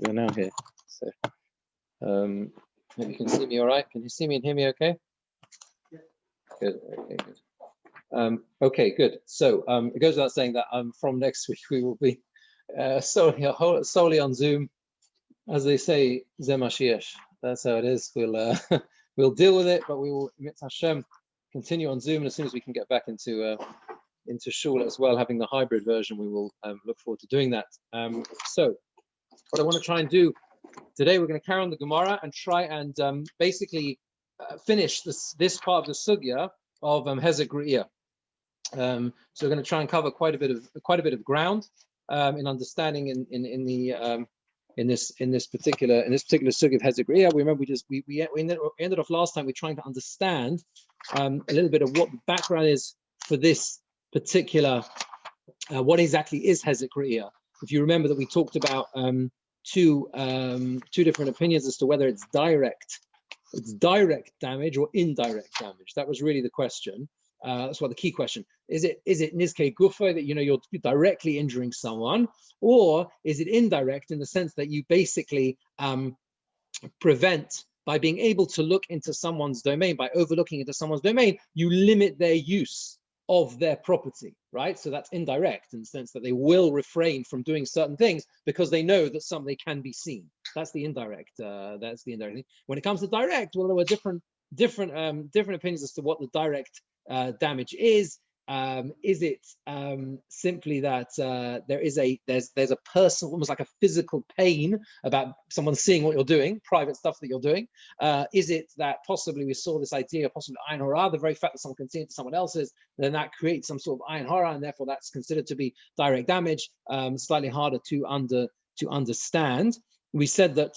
we're now here. So hope you can see me all right. Can you see me and hear me okay? Yeah. Good. Okay, good. Okay, good. So it goes without saying that from next week we will be solely on Zoom. As they say, Zemashiach. That's how it is. We'll we'll deal with it, but we will, Mitzvah Hashem, continue on Zoom. And as soon as we can get back into shul as well, having the hybrid version, we will look forward to doing that. So what I want to try and do today, we're going to carry on the Gemara and try and basically finish this part of the sugya of Hezek Re'iyah. So we're going to try and cover quite a bit of ground in understanding in this particular sugya of Hezek Re'iyah. We remember we ended off last time. We're trying to understand a little bit of what the background is for this particular. What exactly is Hezek Re'iyah? If you remember that we talked about two different opinions as to whether it's direct damage or indirect damage. That was really the question. That's what the key question is. It nizke gufa, that you're directly injuring someone, or is it indirect in the sense that you basically prevent, by being able to look into someone's domain, by overlooking into someone's domain, you limit their use of their property, right? So that's indirect in the sense that they will refrain from doing certain things because they know that they can be seen. That's the indirect. That's the indirect thing. When it comes to direct, well, there were different opinions as to what the direct damage is. Is it simply that there's a personal, almost like a physical pain about someone seeing what you're doing, private stuff that you're doing? Is it that possibly we saw this idea, possibly ayin hara, the very fact that someone can see into someone else's, then that creates some sort of ayin hara, and therefore that's considered to be direct damage? Slightly harder to understand. We said that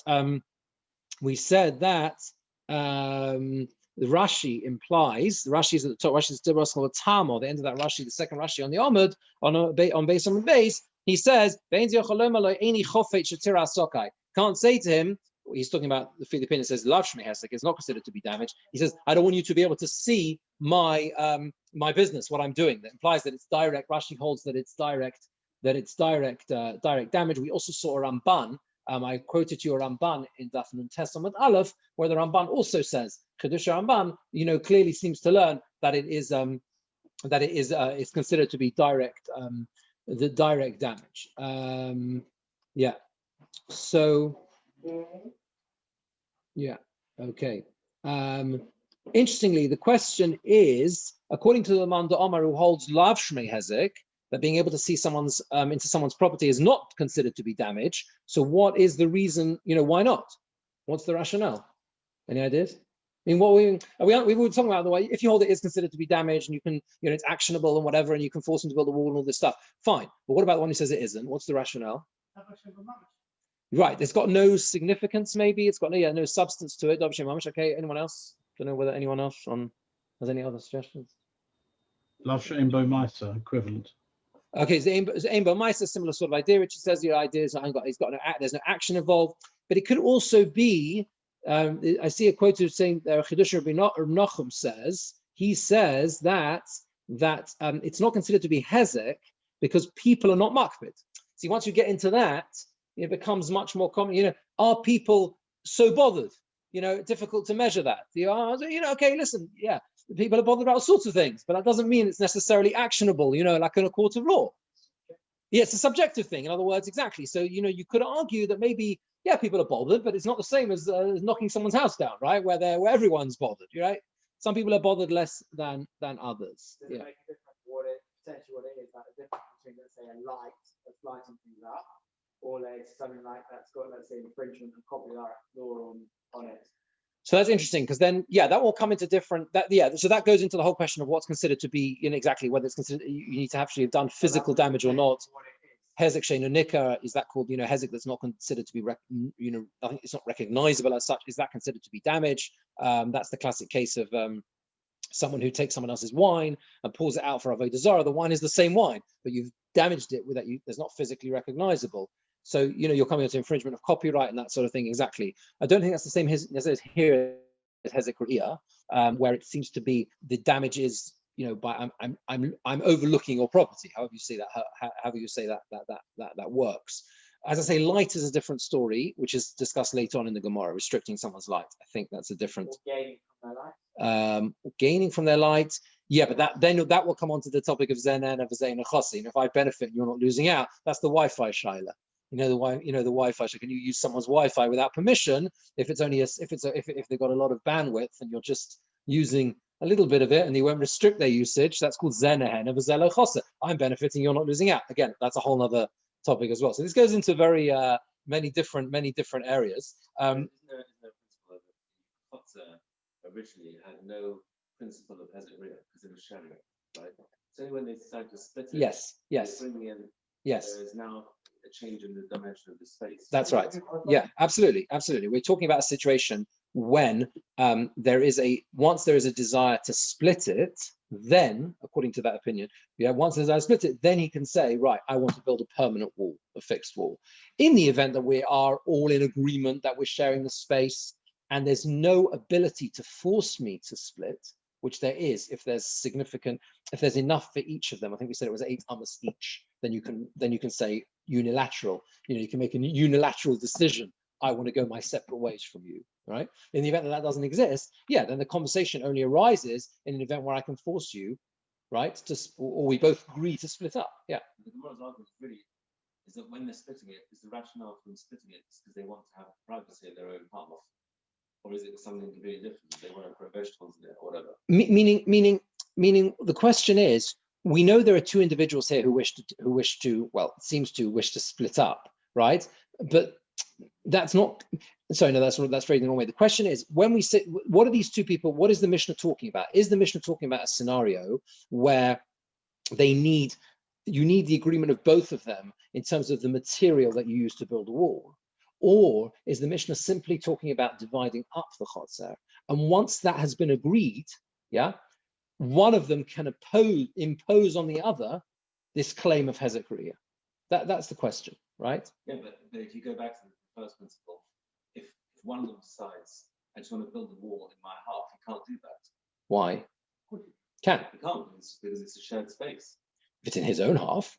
the Rashi implies, the Rashi is at the top, Rashi is still called a Tamo, the end of that Rashi, the second Rashi on the Amud, on base on the base, he says, can't say to him, he's talking about the Philippines, says, Lavshmi Hesek is not considered to be damaged. He says, I don't want you to be able to see my my business, what I'm doing. That implies that it's direct. Rashi holds that it's direct damage. We also saw a Ramban. I quoted you a Ramban in Daf Nun Tes Amud Aleph, where the Ramban also says, Kedusha Ramban, clearly seems to learn that it is it's considered to be direct, the direct damage. Yeah. So, yeah. Okay. Interestingly, the question is, according to the Manda Omar, who holds Lav Shmei Hezek, that being able to see someone's into someone's property is not considered to be damage. So what is the reason? Why not? What's the rationale? Any ideas? I mean, we were talking about the way, if you hold it is considered to be damage and you can, it's actionable and whatever, and you can force him to build a wall and all this stuff, fine. But what about the one who says it isn't? What's the rationale? Right, it's got no significance. Maybe it's got no substance to it. Okay. Anyone else? Don't know whether anyone else has any other suggestions. Lav She'ein Bo Ma'aser equivalent. Okay, so Ein Bo Ma'aser, similar sort of idea, which says the idea is there's no action involved, but it could also be. I see a quote of saying Chidush Rabbi Nachum says that it's not considered to be hezek because people are not makpid. See, once you get into that, it becomes much more common. Are people so bothered? Difficult to measure that. Okay, listen, yeah. People are bothered about all sorts of things, but that doesn't mean it's necessarily actionable, like in a court of law. Yeah, it's a subjective thing, in other words, exactly. So, you could argue that maybe, yeah, people are bothered, but it's not the same as knocking someone's house down, right? Where everyone's bothered, right? Some people are bothered less than others. Does it make a difference potentially what it is, like the difference between, let's say, a light that's lighting things up, or something like that's got, let's say, infringement of copyright law on it. So that's interesting, because then, yeah, that will come into different. So that goes into the whole question of what's considered to be, exactly whether it's considered you need to actually have done physical damage or not. Hezek she'eino nika, is that called hezek that's not considered to be I think it's not recognizable as such? Is that considered to be damage? That's the classic case of someone who takes someone else's wine and pours it out for avodah zarah. The wine is the same wine, but you've damaged it with that. It's not physically recognizable. So, you're coming into infringement of copyright and that sort of thing. Exactly. I don't think that's the same as here as Hezek Re'iyah, where it seems to be the damage is, by I'm overlooking your property. However you say that, however you say that works. As I say, light is a different story, which is discussed later on in the Gemara, restricting someone's light. I think that's a different. Or gaining from their light. Gaining from their light. Yeah, but that will come on to the topic of Zenan and V'zein Chossi. And if I benefit, you're not losing out. That's the Wi-Fi shaila. The Wi-Fi. So can you use someone's Wi-Fi without permission if it's only if they've got a lot of bandwidth and you're just using a little bit of it and they won't restrict their usage? That's called Zenahen of V'zelo Chosa. I'm benefiting, you're not losing out. Again, that's a whole other topic as well. So this goes into very many different areas. Isn't there a principle of Chotzer originally had no principle of Hezekriya because it was Sharia, right? So when they decided to split it, Yes. bringing in, Yes. there is now a change in the dimension of the space. That's right. Yeah, absolutely. We're talking about a situation when once there is a desire to split it, then, according to that opinion, once there's a desire to split it, then he can say, right, I want to build a permanent wall, a fixed wall. In the event that we are all in agreement that we're sharing the space and there's no ability to force me to split, which there is if there's enough for each of them. I think we said it was 8 amas each. Then you can say unilateral. You can make a unilateral decision. I want to go my separate ways from you, right? In the event that doesn't exist, then the conversation only arises in an event where I can force you, right, or we both agree to split up. Yeah. The Gemara's argument really is that when they're splitting it, is the rationale for them splitting it because they want to have privacy of their own half, or is it something completely different? They want to grow vegetables in it or whatever. Meaning, the question is, we know there are 2 individuals here who wish to split up, right? But that's not. Sorry, no, that's phrased in the wrong way. The question is, when we say, what are these 2 people? What is the Mishnah talking about? Is the Mishnah talking about a scenario where you need the agreement of both of them in terms of the material that you use to build a wall? Or is the Mishnah simply talking about dividing up the chotzer? And once that has been agreed, one of them can impose on the other this claim of Hezekriya. That's the question, right? Yeah, but if you go back to the first principle, if one of them decides, I just want to build a wall in my half, you can't do that. Why? Can. You can't because it's a shared space. If it's in his own half.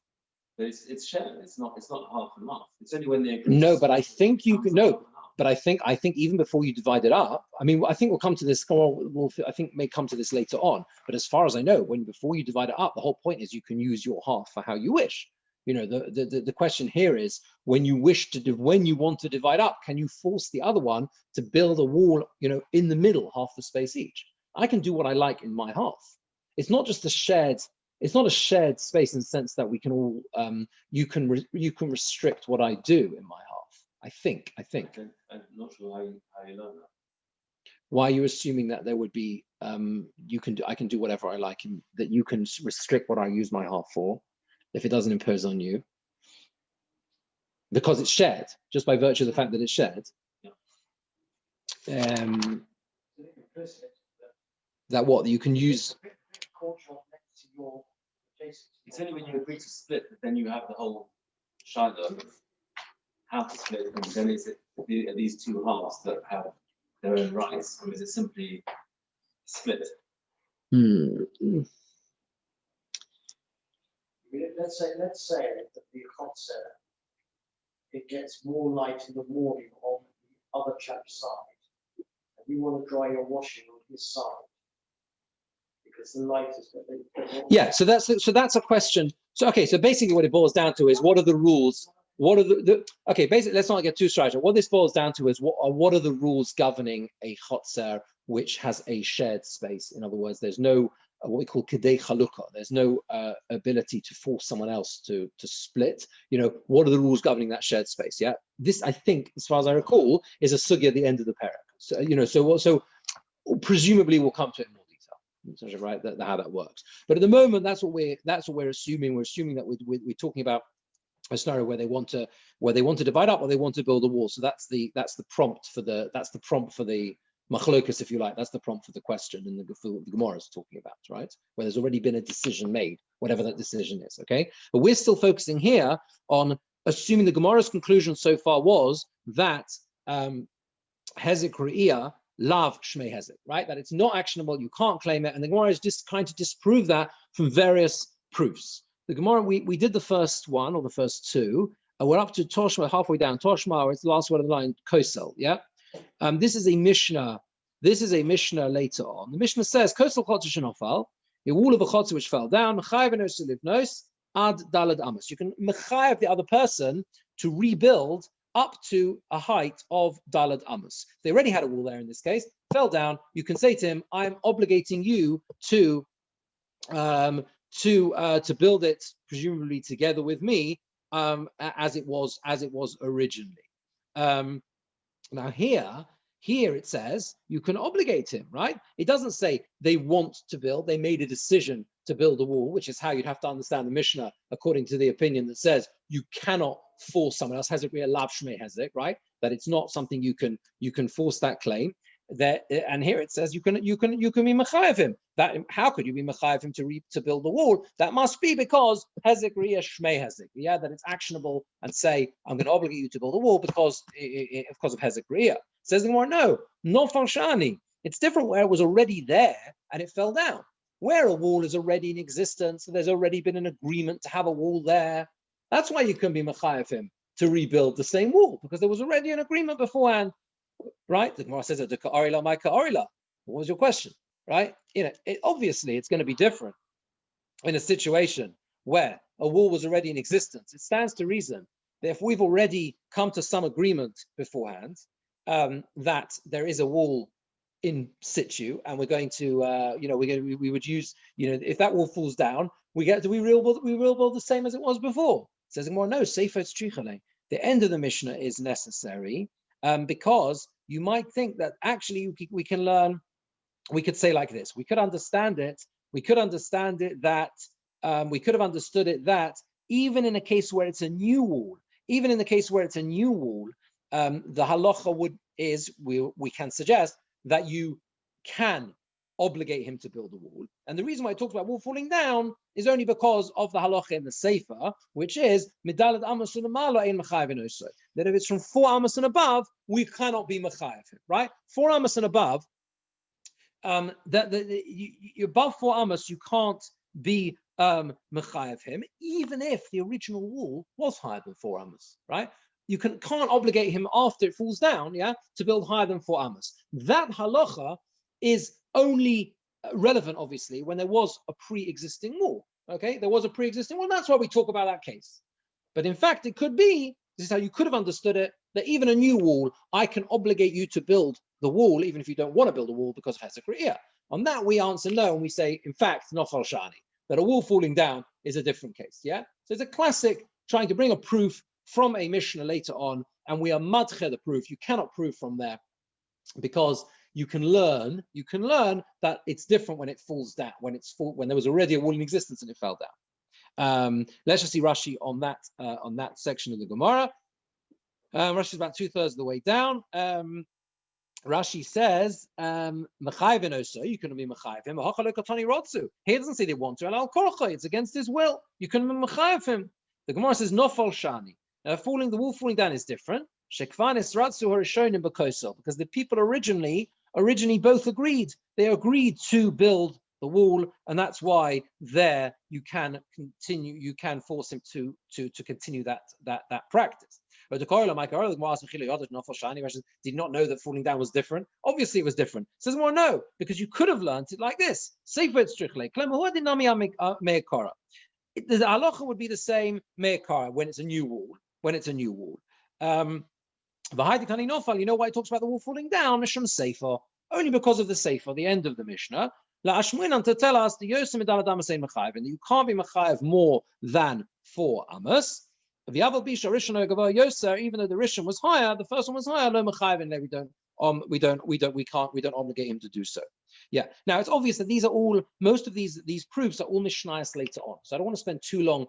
But it's shared. It's not half and half. It's only when they agree. No, but I think you can But I think even before you divide it up, I mean, I think we'll come to this. I think may come to this later on. But as far as I know, before you divide it up, the whole point is you can use your half for how you wish. The question here is when you want to divide up, can you force the other one to build a wall, in the middle, half the space each? I can do what I like in my half. It's not just a shared. It's not a shared space in the sense that we can all. You can restrict what I do in my half. I think. I'm not sure how you learn that. Why are you assuming that there would be? I can do whatever I like, and that you can restrict what I use my half for, if it doesn't impose on you, because it's shared, just by virtue of the fact that it's shared. That you can use. It's only when you agree to split that then you have the whole shadow of how to split things. Then is it these 2 halves that have their own rights, or is it simply split? Let's say that the concert, it gets more light in the morning on the other chap's side, and you want to dry your washing on his side because the light is. Yeah, so that's a question. So basically what it boils down to is what are the rules? What are basically, let's not get too strategic. What this boils down to is what are the rules governing a chotzer which has a shared space? In other words, there's no what we call kedei chalukah. There's no ability to force someone else to split. What are the rules governing that shared space? Yeah, this, I think, as far as I recall, is a sugya at the end of the parak. So presumably we'll come to it in more detail, right? How that works. But at the moment, that's what we're assuming. We're assuming that we're talking about a scenario where they want to divide up or they want to build a wall. So that's the prompt for the machlokas, if you like. That's the prompt for the question in the Gemara is talking about, right? Where there's already been a decision made, whatever that decision is. Okay, but we're still focusing here on assuming the Gemara's conclusion so far was that hezek re'iyah lav shmei hezek, right? That it's not actionable, you can't claim it, and the Gemara is just trying to disprove that from various proofs. The Gemara, we did the first one or the first 2, We're up to Toshma, halfway down. Toshma, it's the last word of the line, Kosel. Yeah. This is a Mishnah. This is a Mishnah later on. The Mishnah says, Kosel Chotzer Shenofal, a wall of a chotzer which fell down, Mechayev Enos Livnos, Ad Dalad Amos. You can mechayev the other person to rebuild up to a height of Dalad Amos. They already had a wall there in this case, fell down. You can say to him, I'm obligating you to build it, presumably together with me, as it was originally. Now here it says you can obligate him, right? It doesn't say they want to build, they made a decision to build a wall, which is how you'd have to understand the Mishnah according to the opinion that says you cannot force someone else, hezek a lav shmei hezek, right? That it's not something you can force that claim. And here it says you can be mechayev him. That how could you be mechayev him to build the wall? That must be because hezek ria shmei hezek, yeah, that it's actionable and say I'm going to obligate you to build a wall because of hezek ria. Says the Gemara, no, not falshani. It's different where it was already there and it fell down. Where a wall is already in existence, there's already been an agreement to have a wall there. That's why you can be mechayev him to rebuild the same wall, because there was already an agreement beforehand, right? The Gemara says, what was your question, right? Obviously, it's going to be different in a situation where a wall was already in existence. It stands to reason that if we've already come to some agreement beforehand, that there is a wall in situ, and we're going to, we would use, if that wall falls down, we rebuild the same as it was before. It says more, no, seifet strichale. The end of the Mishnah is necessary because you might think that actually we can learn. We could say like this. We could understand it. We could have understood it that even in a case where it's a new wall, the halacha we can suggest that you can obligate him to build a wall. And the reason why it talks about wall falling down is only because of the halacha in the Sefer, which is midalad amos u'lamala ein mechayev enoso. That if it's from 4 amos and above, we cannot be mechayev him, right? 4 amos and above, you're above 4 amos, you can't be mechayev him, even if the original wall was higher than 4 amos, right? You can't obligate him after it falls down, to build higher than 4 amos. That halacha is only relevant, obviously, when there was a pre-existing wall. Okay, there was a pre-existing wall. That's why we talk about that case. But in fact, it could be, this is how you could have understood it, that even a new wall, I can obligate you to build the wall, even if you don't want to build a wall because of hezek ria. On that, we answer no, and we say, in fact, not falshani, that a wall falling down is a different case. Yeah, so it's a classic trying to bring a proof from a Mishnah later on, and we are madche the proof. You cannot prove from there because you can learn that it's different when it falls down, when there was already a wall in existence and it fell down. Let's just see Rashi on that section of the Gemara. Rashi is about 2/3 of the way down. Rashi says, "Mechayev enoso, you can be mechayev him. He doesn't say they want to. It's against his will. You can be mechayev him." The Gemara says, "Nofal shani." The wall falling down is different. Because the people originally both agreed. They agreed to build the wall, and that's why there you can continue. You can force him to continue that practice. But the did not know that falling down was different. Obviously, it was different. Says more, no, because you could have learned it like this. The halacha would be the same me'akara when it's a new wall. You know why it talks about the wall falling down? Mishum Sefer, only because of the Sefer, the end of the Mishnah. To tell us the Yosem and you can't be mechayev more than 4 amos. The other Bisha Rishon Yoser, even though the Rishon was higher, the first one was higher. Lo mechayev, and we don't obligate him to do so. Yeah. Now it's obvious that most of these proofs are all Mishnayos later on. So I don't want to spend too long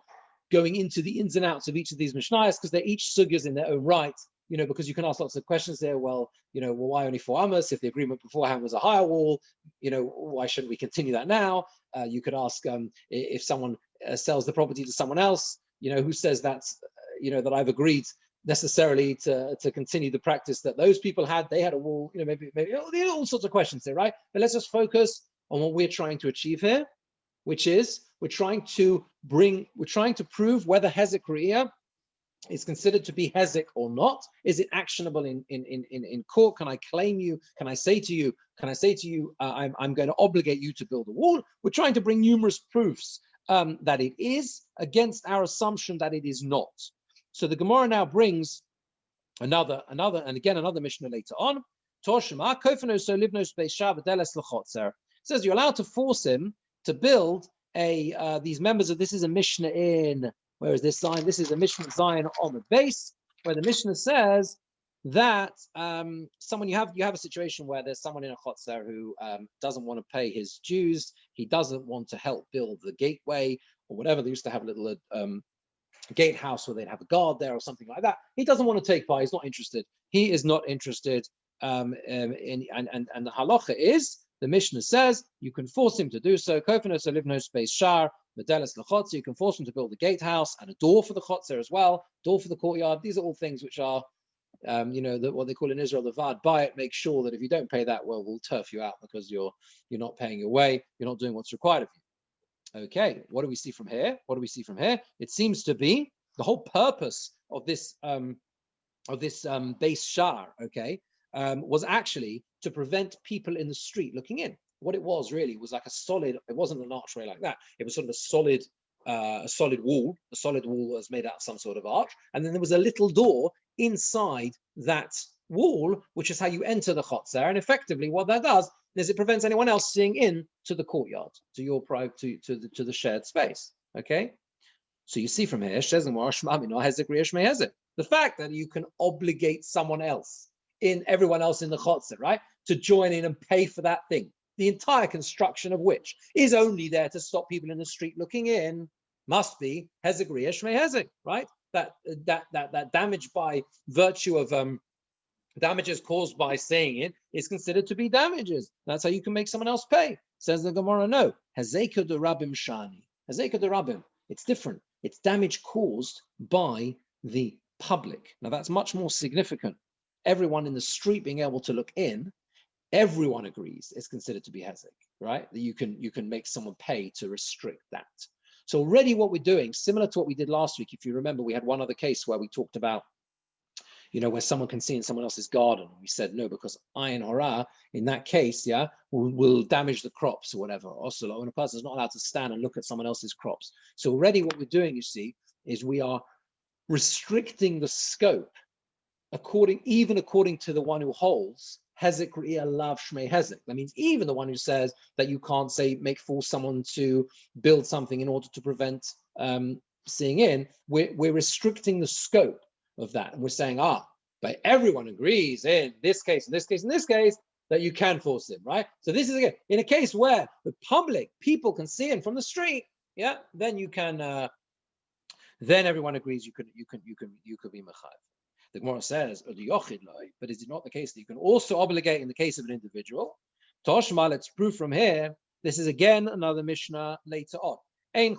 going into the ins and outs of each of these Mishnayos because they're each sugyas in their own right. Because you can ask lots of questions there. Well, why only 4 amos? If the agreement beforehand was a higher wall, why shouldn't we continue that now? You could ask if someone sells the property to someone else, who says that's, that I've agreed necessarily to continue the practice that those people had. They had a wall, maybe all sorts of questions there, right? But let's just focus on what we're trying to achieve here, which is we're trying to prove whether hezek ria is considered to be hezek or not? Is it actionable in court? Can I claim you? Can I say to you? I'm going to obligate you to build a wall? We're trying to bring numerous proofs that it is against our assumption that it is not. So the Gemara now brings another Mishnah later on. Says you're allowed to force him to build these members of, this is a Mishnah in, where is this sign? This is a Mishnah Zion on the base, where the Mishnah says that someone, you have a situation where there's someone in a chotzer who doesn't want to pay his dues. He doesn't want to help build the gateway or whatever. They used to have a little gatehouse where they'd have a guard there or something like that. He doesn't want to take part. He's not interested. He is not interested. And the halacha is, the Mishnah says you can force him to do so. You can force him to build a gatehouse and a door for the chotzer as well, door for the courtyard. These are all things which are, what they call in Israel the vad bayit. Make sure that if you don't pay that, well, we'll turf you out because you're not paying your way. You're not doing what's required of you. Okay, what do we see from here? It seems to be the whole purpose of this base shar, was actually to prevent people in the street looking in. What it was really was like a solid, it wasn't an archway like that. It was sort of a solid wall. A solid wall was made out of some sort of arch. And then there was a little door inside that wall, which is how you enter the chotzer. And effectively what that does is it prevents anyone else seeing in to the courtyard, to your private, to the shared space. Okay. So you see from here, the fact that you can obligate someone else, everyone else in the chotzer, right, to join in and pay for that thing, the entire construction of which is only there to stop people in the street looking in, must be hezek riyah shmei hezek, right? That damage by virtue of damages caused by saying it is considered to be damages. That's how you can make someone else pay. Says the Gemara, no. Hezeka de rabim shani. Hezeka de rabim. It's different. It's damage caused by the public. Now that's much more significant. Everyone in the street being able to look in, everyone agrees it's considered to be hezek, right? That you can make someone pay to restrict that. So already what we're doing, similar to what we did last week, if you remember, we had one other case where we talked about, where someone can see in someone else's garden. We said no, because ayin hara, in that case, will damage the crops or whatever. Also, when a person is not allowed to stand and look at someone else's crops. So already what we're doing, you see, is we are restricting the scope according to the one who holds hezek riyah lav shmei hezek. That means even the one who says that you can't force someone to build something in order to prevent seeing in, we're restricting the scope of that. And we're saying, but everyone agrees in this case, that you can force him, right? So this is, again, in a case where the public, people can see in from the street, then you can, then everyone agrees you could be mechayev. The Gemara says, but is it not the case that you can also obligate in the case of an individual? Toshma, let's prove from here. This is again another Mishnah later on. You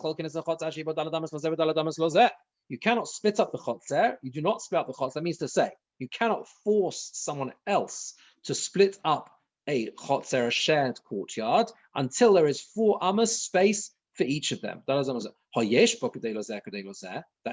cannot split up the chotzer. You do not split up the chotzer. That means to say, you cannot force someone else to split up a chotzer, a shared courtyard, until there is 4 amas space for each of them. That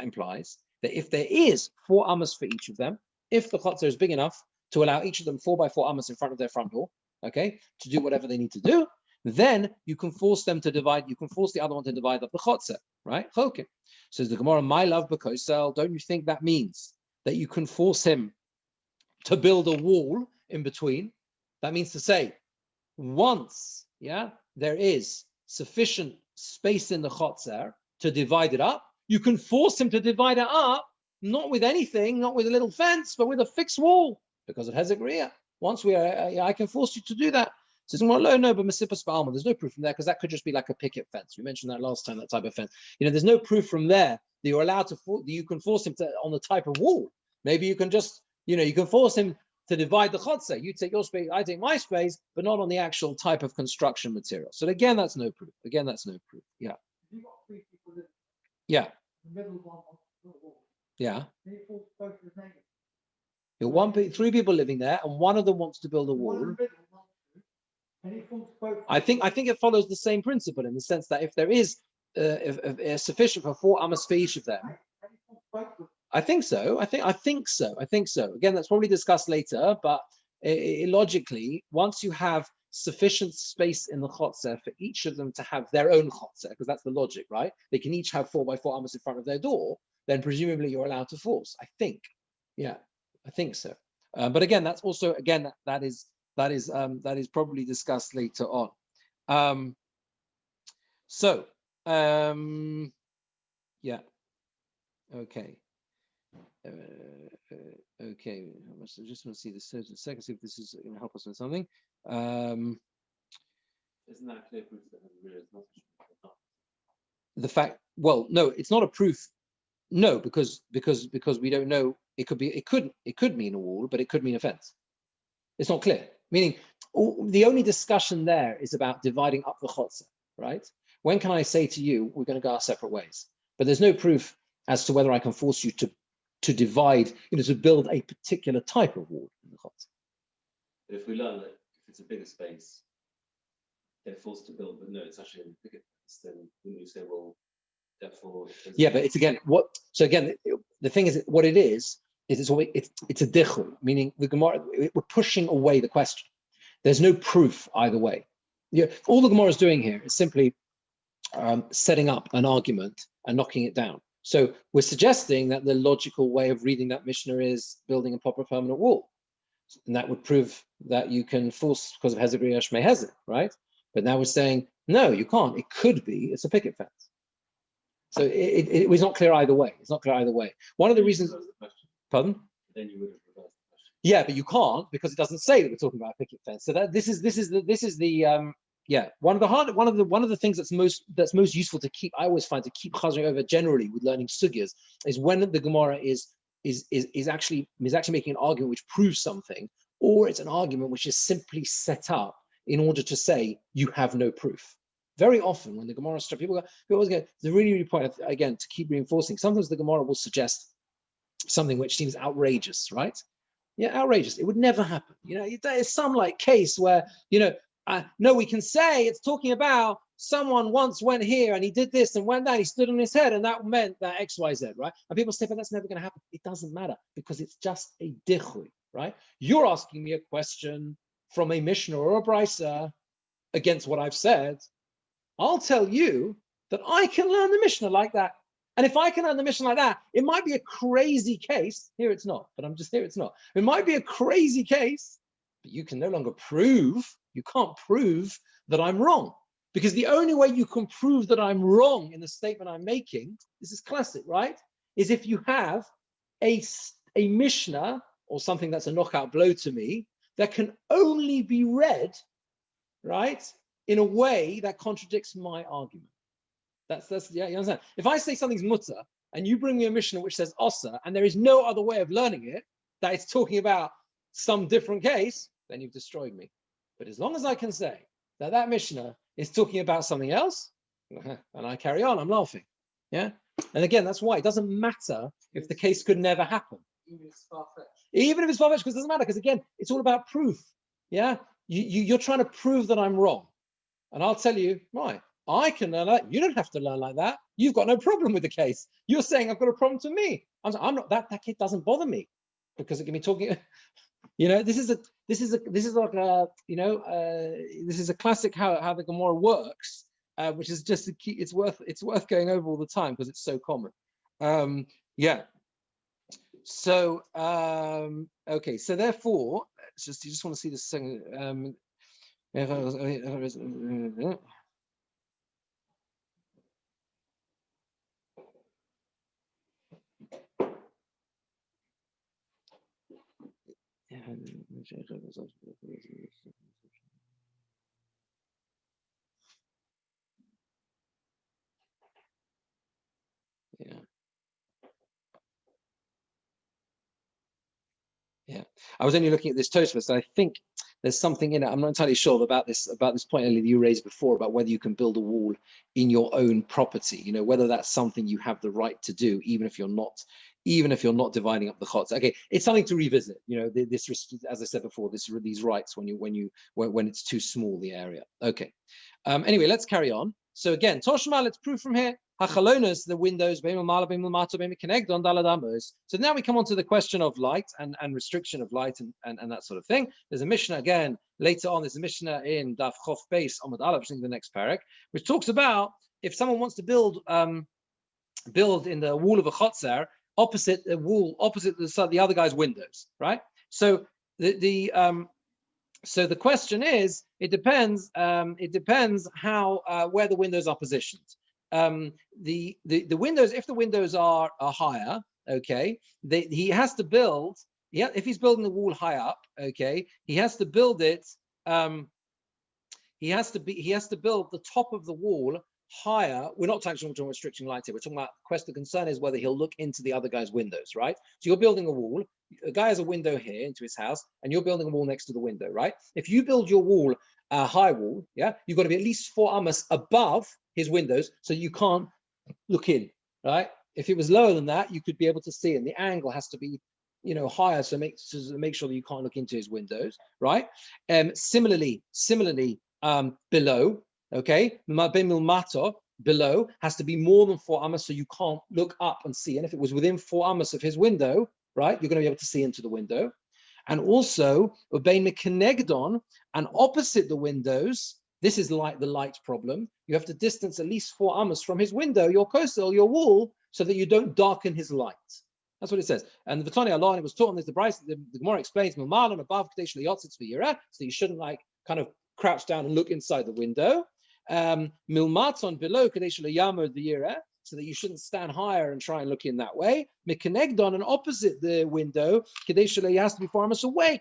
implies that if there is 4 amas for each of them, if the chotzer is big enough to allow each of them 4 by 4 amas in front of their front door, to do whatever they need to do, then you can force them to divide, you can force the other one to divide up the chotzer, right? Okay. Says the Gemara, my love, Bekosel, don't you think that means that you can force him to build a wall in between? That means to say, once, there is sufficient space in the chotzer to divide it up, you can force him to divide it up, not with anything, not with a little fence, but with a fixed wall, because it has a riyah. Once I can force you to do that. Says, well, no, but Mesipas Ba'alma, there's no proof from there, because that could just be like a picket fence. We mentioned that last time, that type of fence. There's no proof from there that you're allowed to, you can force him to on the type of wall. Maybe you can just, you can force him to divide the chotzer. You take your space, I take my space, but not on the actual type of construction material. So again, that's no proof. Yeah. You've got 3 people living. Yeah. The middle one wants to put a wall. Yeah. Then you force both of the neighbors. You're 3 people living there, and one of them wants to build a wall. One in the middle wants to, and he forces both. I think it follows the same principle in the sense that if there is sufficient for 4 amas for each of them. I think so. I think so. I think so. Again, that's probably discussed later, but logically, once you have sufficient space in the chotzer for each of them to have their own chotzer, because that's the logic, right? They can each have 4x4 amos in front of their door, then presumably you're allowed to force. I think. Yeah, I think so. But again, that's also that is probably discussed later on. Yeah. Okay. Okay. I just want to see this a second, see if this is going to help us with something. Isn't that clear proof that the rear is not? The fact, well, no, it's not a proof. No, because we don't know. It could mean a wall, but it could mean a fence. It's not clear. Meaning, the only discussion there is about dividing up the chotzer, right? When can I say to you, we're going to go our separate ways? But there's no proof as to whether I can force you to divide, to build a particular type of wall in the chotzer. But if we learn that if it's a bigger space, they're forced to build, but no, it's actually a bigger space, then when you say, well, therefore. Yeah, but it's again so again, the thing is, what it is it's a dichul, meaning the Gemara, we're pushing away the question. There's no proof either way. Yeah, all the Gemara is doing here is simply setting up an argument and knocking it down. So we're suggesting that the logical way of reading that Mishnah is building a proper permanent wall, and that would prove that you can force because of Hezek Shmei Hezek, right? But now we're saying no, you can't. It could be it's a picket fence. So it was not clear either way. It's not clear either way. One of the reasons. Pardon? Then you would have reversed the question. Yeah, but you can't because it doesn't say that we're talking about a picket fence. So that this is the one of the things that's most useful to keep. I always find to keep chazering over generally with learning sugyas is when the Gemara is actually making an argument which proves something, or it's an argument which is simply set up in order to say you have no proof. Very often when the Gemara starts, people always go, the really point again to keep reinforcing. Sometimes the Gemara will suggest something which seems outrageous, right? Yeah, outrageous. It would never happen. There's some like case where, no, we can say it's talking about someone once went here and he did this and went that, he stood on his head and that meant that X, Y, Z, right? And people say, but that's never going to happen. It doesn't matter because it's just a dichui, right? You're asking me a question from a Mishnah or a Brisa against what I've said. I'll tell you that I can learn the Mishnah like that. And if I can learn the Mishnah like that, it might be a crazy case. Here it's not, but I'm just here it's not. It might be a crazy case, but you can no longer prove, you can't prove that I'm wrong. Because the only way you can prove that I'm wrong in the statement I'm making, this is classic, right? Is if you have a Mishnah or something that's a knockout blow to me that can only be read, right, in a way that contradicts my argument. That's yeah, you understand? If I say something's mutter and you bring me a Mishnah which says osa and there is no other way of learning it, that it's talking about some different case, then you've destroyed me. But as long as I can say that Mishnah is talking about something else, and I carry on, I'm laughing. Yeah. And again, that's why it doesn't matter if the case could never happen. Even if it's far-fetched. Even if it's far-fetched, because it doesn't matter, because again, it's all about proof. Yeah. You're trying to prove that I'm wrong. And I'll tell you, right, I can learn that. You don't have to learn like that. You've got no problem with the case. You're saying I've got a problem to me. I'm not that kid doesn't bother me because it can be talking. This is a classic how the Gemara works, which is just it's worth going over all the time because it's so common. Yeah. So okay. So therefore, you just want to see this second. Yeah, I was only looking at this Tosfos. I think there's something in it. I'm not entirely sure about this point that you raised before about whether you can build a wall in your own property. Whether that's something you have the right to do, even if you're not dividing up the chotz. Okay, it's something to revisit. This, as I said before, these rights when it's too small the area. Okay. Anyway, let's carry on. So again, Toshma, let's prove from here. Hachalonos, the windows, so now we come on to the question of light and restriction of light and that sort of thing. There's a Mishnah again, later on, there's a Mishnah in Daf Chof Beis, Amud Aleph, I think the next parak, which talks about if someone wants to build in the wall of a chotzer, opposite the other guy's windows, right? So so the question is, it depends how where the windows are positioned. The windows, if the windows are higher, okay, he has to build. Yeah, if he's building the wall high up, okay, he has to build it. He has to build the top of the wall higher. We're not talking about restricting light here. We're talking about the concern is whether he'll look into the other guy's windows, right? So you're building a wall. A guy has a window here into his house, and you're building a wall next to the window, right? If you build your wall a high wall, yeah, you've got to be at least 4 amos above his windows, so you can't look in, right? If it was lower than that, you could be able to see, and the angle has to be, higher, so make sure that you can't look into his windows, right? Similarly, below, okay, below has to be more than 4 amos, so you can't look up and see. And if it was within 4 amos of his window, right, you're going to be able to see into the window. And also, and opposite the windows, this is like the light problem. You have to distance at least 4 amos from his window, your coastal, your wall, so that you don't darken his light. That's what it says. And the Vatani Allah, it was taught on this, the Gemara explains, Milmalan above, so you shouldn't kind of crouch down and look inside the window. Milmaton below, so that you shouldn't stand higher and try and look in that way. Mikanegdon, and opposite the window, he has to be 4 amos away,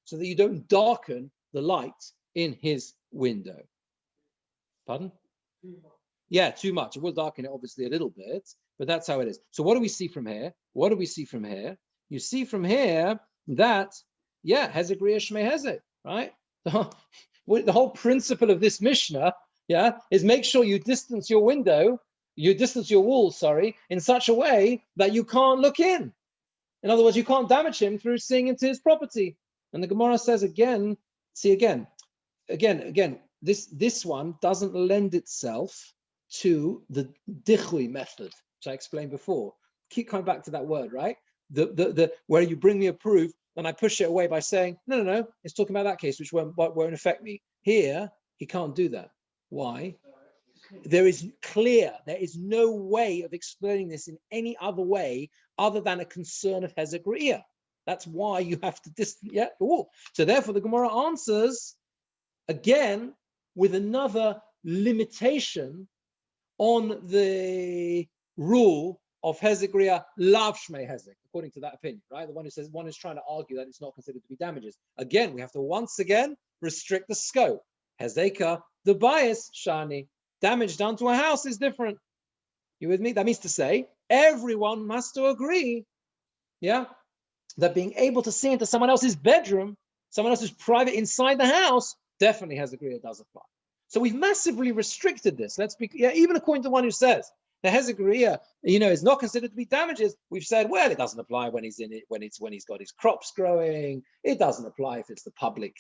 so that you don't darken the light in his window. Pardon? Yeah, too much. It will darken it obviously a little bit, but that's how it is. So what do we see from here? You see from here that, Hezekriya Shmei Hezek, right? The whole principle of this Mishnah, is make sure you distance your window, wall, in such a way that you can't look in. In other words, you can't damage him through seeing into his property. And the Gemara says again, this one doesn't lend itself to the dichui method, which I explained before. Keep coming back to that word, right? The where you bring me a proof, and I push it away by saying, no, it's talking about that case, which won't affect me. Here, he can't do that. Why? There is no way of explaining this in any other way other than a concern of Hezekriya. That's why you have to distance the wall. So therefore, the Gemara answers again with another limitation on the rule of Hezekriya lav shmei hezek, according to that opinion, right? The one who says, one is trying to argue that it's not considered to be damages. Again, we have to once again restrict the scope. Hezeka, the bias, shani, damage done to a house is different. You with me? That means to say, everyone must agree, that being able to see into someone else's bedroom, someone else's private inside the house, definitely Hezekriya does apply. So we've massively restricted this. Let's be even according to the one who says the Hezekriya, is not considered to be damages. We've said, well, it doesn't apply when he's in it, when he's got his crops growing. It doesn't apply if it's the public,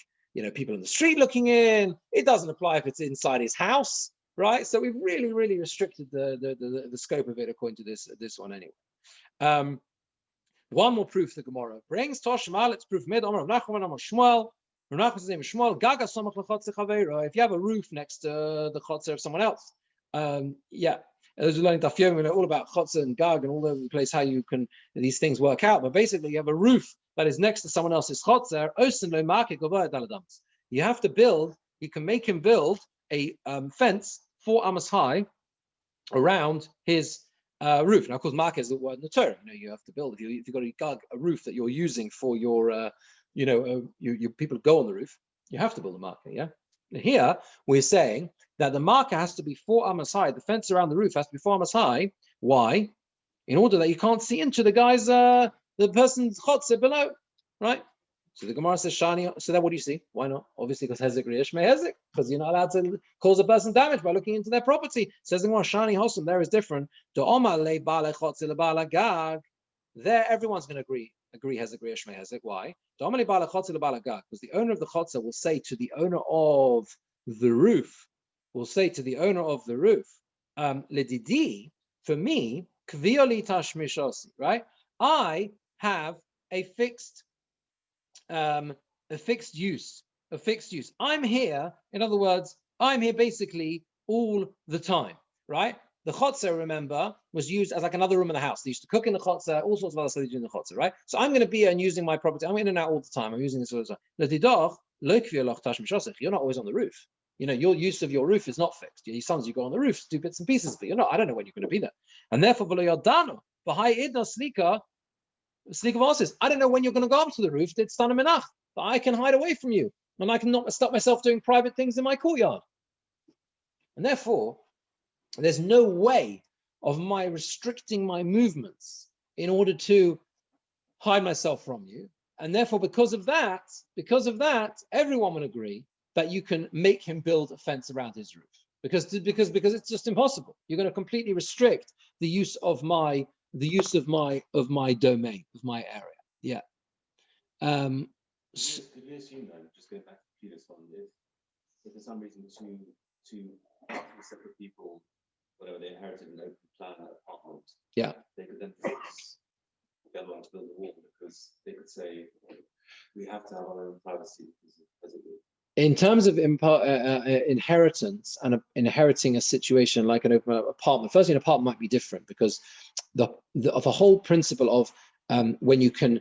people in the street looking in. It doesn't apply if it's inside his house, right? So we've really, really restricted the scope of it according to this one anyway. One more proof the Gemara brings. Toshma, let's prove mid. Amar Nachman, Amar Shmuel. Nachman's name is Shmuel. Gaga samach lechotzer chaveiro. If you have a roof next to the chotzer of someone else, Those who learning Daf Yomi know all about chotzer and gag and all over the place how these things work out. But basically, you have a roof that is next to someone else's chotzer. You have to build. You can make him build a fence 4 amos high around his roof. Now, of course, mark is the word in the Torah. You have to build. If you've got a roof that you're using for your, your people go on the roof, you have to build a marker. Yeah. And here we're saying that the marker has to be 4 amos high. The fence around the roof has to be 4 amos high. Why? In order that you can't see into the guy's, the person's chotzer below, right? So the Gemara says, Shani, so then what do you see? Why not? Obviously, because Hezek Riyash May Hezek, because you're not allowed to cause a person damage by looking into their property. Says the Gemara, Shani Hossam, there is different. There, everyone's going to agree Hezek Riyash May Hezek. Why? Because the owner of the chotzer will say to the owner of the roof, will say to the owner of the roof, Ledidi, for me, kvioli tashmishosi, right? I have a fixed use. I'm here, in other words, I'm here basically all the time, right? The chotzer, remember, was used as like another room in the house. They used to cook in the chotzer, all sorts of other stuff they do in the chotzer, right? So I'm going to be here and using my property. I'm in and out all the time. I'm using this all the time. You're not always on the roof. You know, your use of your roof is not fixed. Sometimes you go on the roof, do bits and pieces, but you're not. I don't know when you're going to be there. And therefore, I don't know when you're going to go up to the roof. It's done enough, but I can hide away from you, and I can not stop myself doing private things in my courtyard. And therefore, there's no way of my restricting my movements in order to hide myself from you. And therefore, because of that, everyone will agree that you can make him build a fence around his roof, because it's just impossible. You're going to completely restrict the use of my domain, of my area. Yeah. Could we assume then, just going back to the previous one, if for some reason two separate people, whatever, they inherited an open plan apartment, Yeah, they could then force the other one to build a wall, because they could say we have to have our own privacy as it would. in terms of inheritance and inheriting a situation like an open apartment, firstly, an apartment might be different because the whole principle of when you can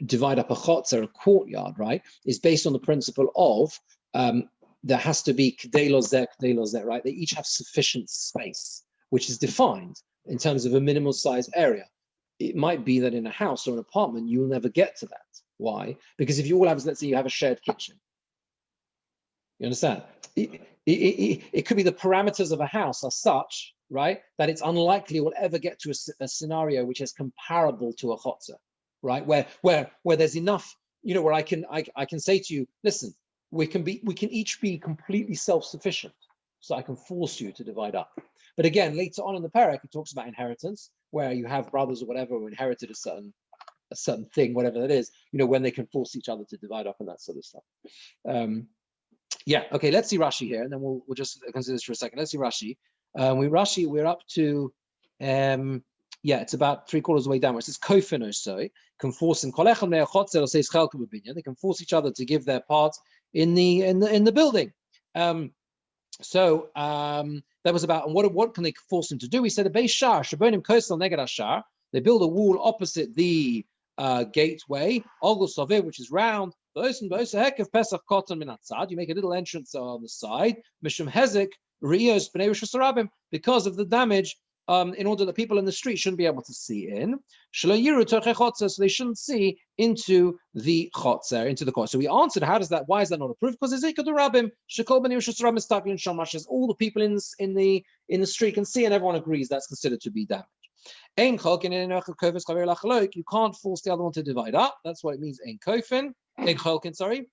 divide up a chotzer, a courtyard, right, is based on the principle of there has to be k'dei lo zeh, right? They each have sufficient space, which is defined in terms of a minimal size area. It might be that in a house or an apartment, you'll never get to that. Why? Because if you all have, let's say you have a shared kitchen. You understand? It could be the parameters of a house are such, right, that it's unlikely we'll ever get to a scenario which is comparable to a chotzer, right? Where there's enough, where I can say to you, listen, we can each be completely self-sufficient, so I can force you to divide up. But again, later on in the parak, it talks about inheritance, where you have brothers or whatever who inherited a certain thing, whatever that is, when they can force each other to divide up and that sort of stuff. Yeah, okay, let's see Rashi here, and then we'll just consider this for a second. Let's see Rashi. We're up to, it's about 3/4 of the way down, where it says Kofin osoi, can force in kolecham ne'achotzer, says chelka b'binyan. They can force each other to give their part in the building. That was about, and what can they force them to do? We said a base shar, shabonim kosel neged ashar. They build a wall opposite the gateway, ogul sovir, which is round. You make a little entrance on the side, because of the damage, in order that people in the street shouldn't be able to see in. So they shouldn't see into the chotzer, into the court. So we answered, why is that not approved? Because all the people in the street can see, and everyone agrees that's considered to be damage. You can't force the other one to divide up. That's what it means. Ein cholkin, sorry.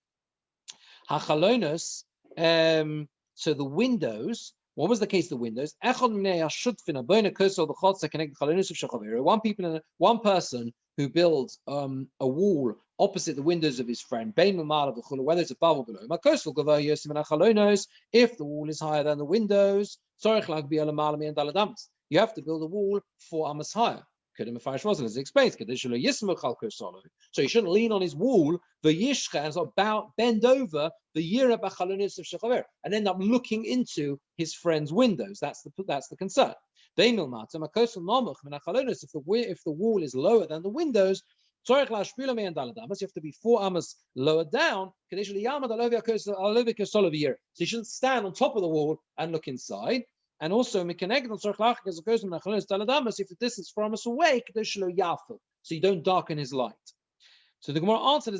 Hachalonos. So the windows. What was the case of the windows? One person who builds a wall opposite the windows of his friend, whether it's above or below. If the wall is higher than the windows, you have to build a wall 4 amas higher. As it explains, so he shouldn't lean on his wall, and sort of bend over and end up looking into his friend's windows. That's the concern. If the wall is lower than the windows, you have to be 4 amas lower down. So you shouldn't stand on top of the wall and look inside. And also, if the distance from us away, so you don't darken his light. So the Gemara answered,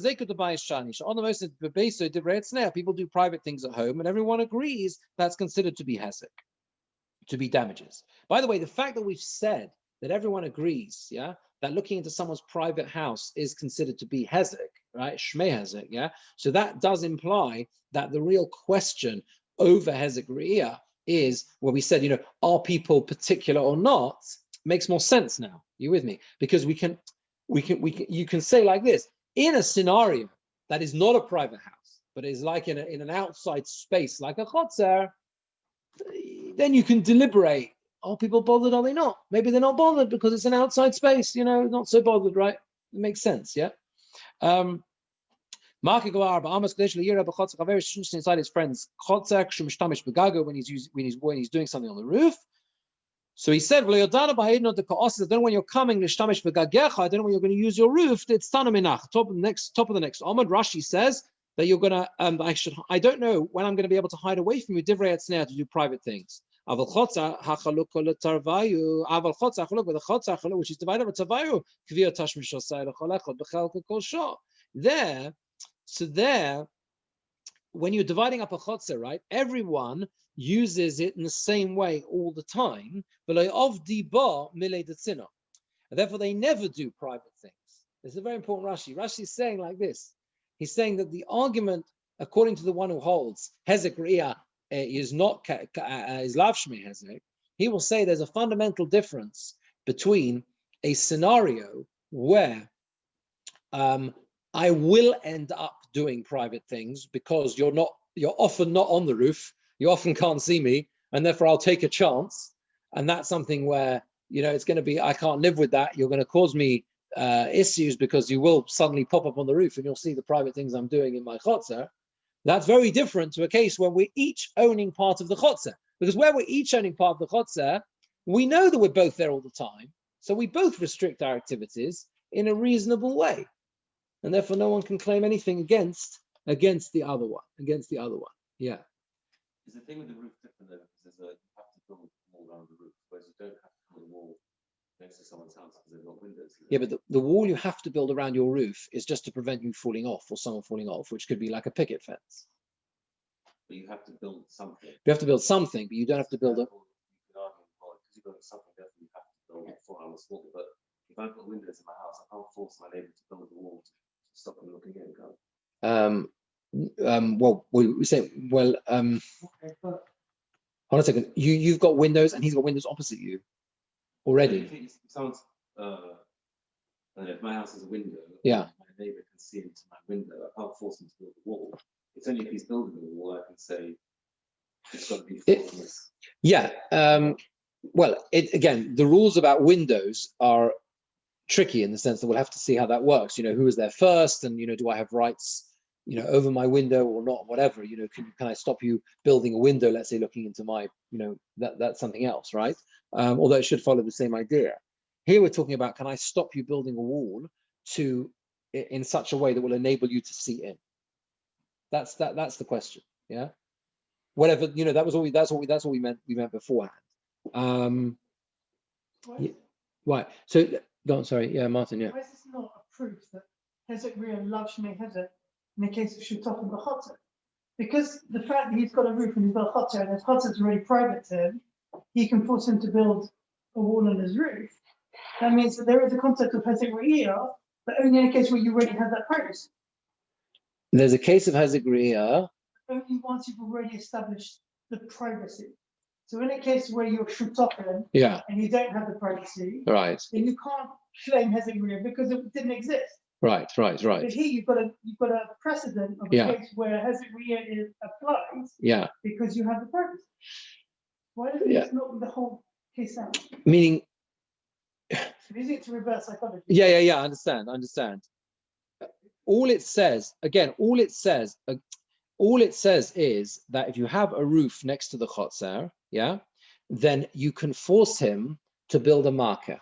people do private things at home, and everyone agrees that's considered to be hezek, to be damages. By the way, the fact that we've said that everyone agrees, that looking into someone's private house is considered to be hezek, right? Shmei hezek, So that does imply that the real question over hezek re'iyah is where we said, are people particular or not, makes more sense now. You with me? Because you can say like this, in a scenario that is not a private house, but is like in an outside space, like a chotzer, then you can deliberate. Are people bothered? Are they not? Maybe they're not bothered because it's an outside space, not so bothered, right? It makes sense, yeah? Inside his friends, when he's doing something on the roof. So he said, I don't know when you're coming, I don't know when you're going to use your roof. It's top of the next Amud. Rashi says that you're going to, I don't know when I'm going to be able to hide away from you, divrei etzneah, to do private things. Which is divided by tavayu. There, when you're dividing up a chotzer, right, everyone uses it in the same way all the time. And therefore, they never do private things. This is a very important Rashi. Rashi is saying like this. He's saying that the argument, according to the one who holds Hezek Re'ah is not is Lav Shmei Hezek, he will say there's a fundamental difference between a scenario where I will end up doing private things because you're often not on the roof, you often can't see me, and therefore I'll take a chance. And that's something where, it's going to be, I can't live with that. You're going to cause me issues because you will suddenly pop up on the roof and you'll see the private things I'm doing in my chotzer. That's very different to a case where we're each owning part of the chotzer. Because where we're each owning part of the chotzer, we know that we're both there all the time. So we both restrict our activities in a reasonable way. And therefore no one can claim anything against the other one. Yeah. Is the thing with the roof different though? Because you have to build a wall around the roof, whereas you don't have to build a wall next to someone's house because they've got windows. Yeah, but the wall you have to build around your roof is just to prevent you falling off or someone falling off, which could be like a picket fence. But you have to build something. You have to build something, but you don't have to build a. You could argue, well, because you've got something, therefore you have to build it 4 hours wall. But if I've got windows in my house, I can't force my neighbour to build a wall to stop them looking in. Well, we say, hold on a second. You've got windows and he's got windows opposite you already. If someone's, if my house has a window, yeah, my neighbour can see into my window. I can't force him to build a wall. It's only if he's building a wall I can say it's got to be. Yeah. Well, again, the rules about windows are tricky in the sense that we'll have to see how that works. Who was there first, and do I have rights, over my window or not? Whatever. Can I stop you building a window? Let's say looking into my, that's something else, right? Although it should follow the same idea. Here we're talking about, can I stop you building a wall in such a way that will enable you to see in? That's the question. Yeah. Whatever, that's what we meant beforehand. Right. So go on, sorry. Yeah, Martin, yeah. Why is this not a proof that Hezek Re'ah Lav Shmei Hezek in the case of Shutaf and B'chotzer? Because the fact that he's got a roof and he's got a chotzer and his chotzer is already private to him, he can force him to build a wall on his roof. That means that there is a concept of Hezek Re'ah, but only in a case where you already have that privacy. There's a case of Hezek Re'ah. Only once you've already established the privacy. So in a case where you're shutafim, yeah, and you don't have the privacy, right, then you can't claim Hezek Re'ah because it didn't exist. Right. But here you've got a precedent of a case where Hezek Re'ah applies. Yeah. Because you have the privacy. Why doesn't this not the whole case out? Meaning. Using it to reverse psychology. Yeah. I understand. All it says is that if you have a roof next to the chotzer, then you can force him to build a marker.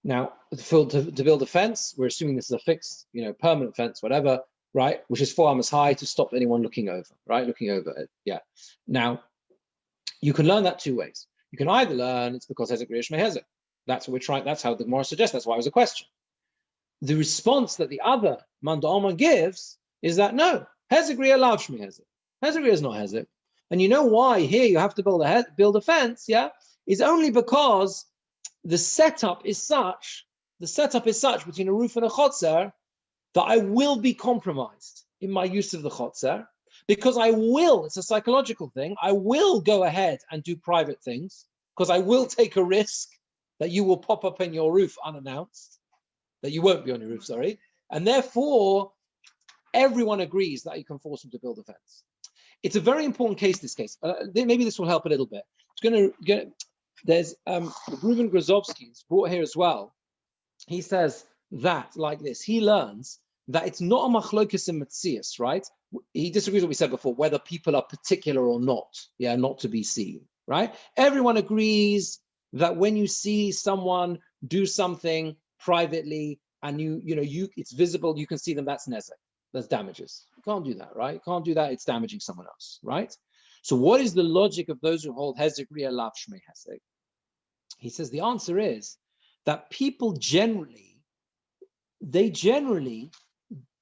Now, to build a fence, we're assuming this is a fixed, permanent fence, whatever, right? Which is 4 arms high to stop anyone looking over, right? Looking over it, yeah. Now, you can learn that 2 ways. You can either learn it's because Hezek Re'ah Shmei Hezek. That's what we're trying. That's how the Gemara suggests. That's why it was a question. The response that the other Manda Alma gives is that no, Hezek Re'ah Lav Shmei Hezek. Hezek Re'ah is not Hezek. And you know why here you have to build a fence, is only because the setup is such between a roof and a chotzer that I will be compromised in my use of the chotzer because it's a psychological thing, I will go ahead and do private things because I will take a risk that you will pop up in your roof unannounced, that you won't be on your roof, sorry. And therefore, everyone agrees that you can force them to build a fence. It's a very important case, this case. Maybe this will help a little bit. going to get, there's Reuven Grozovsky is brought here as well. He says that like this, he learns that it's not a machlokes in Metzias, right? He disagrees with what we said before, whether people are particular or not, yeah, not to be seen, right? Everyone agrees that when you see someone do something privately and it's visible, you can see them, that's nezek, that's damages. You can't do that, right? You can't do that, it's damaging someone else, right? So what is the logic of those who hold hezek ria lav shmei hezek? He says the answer is that people generally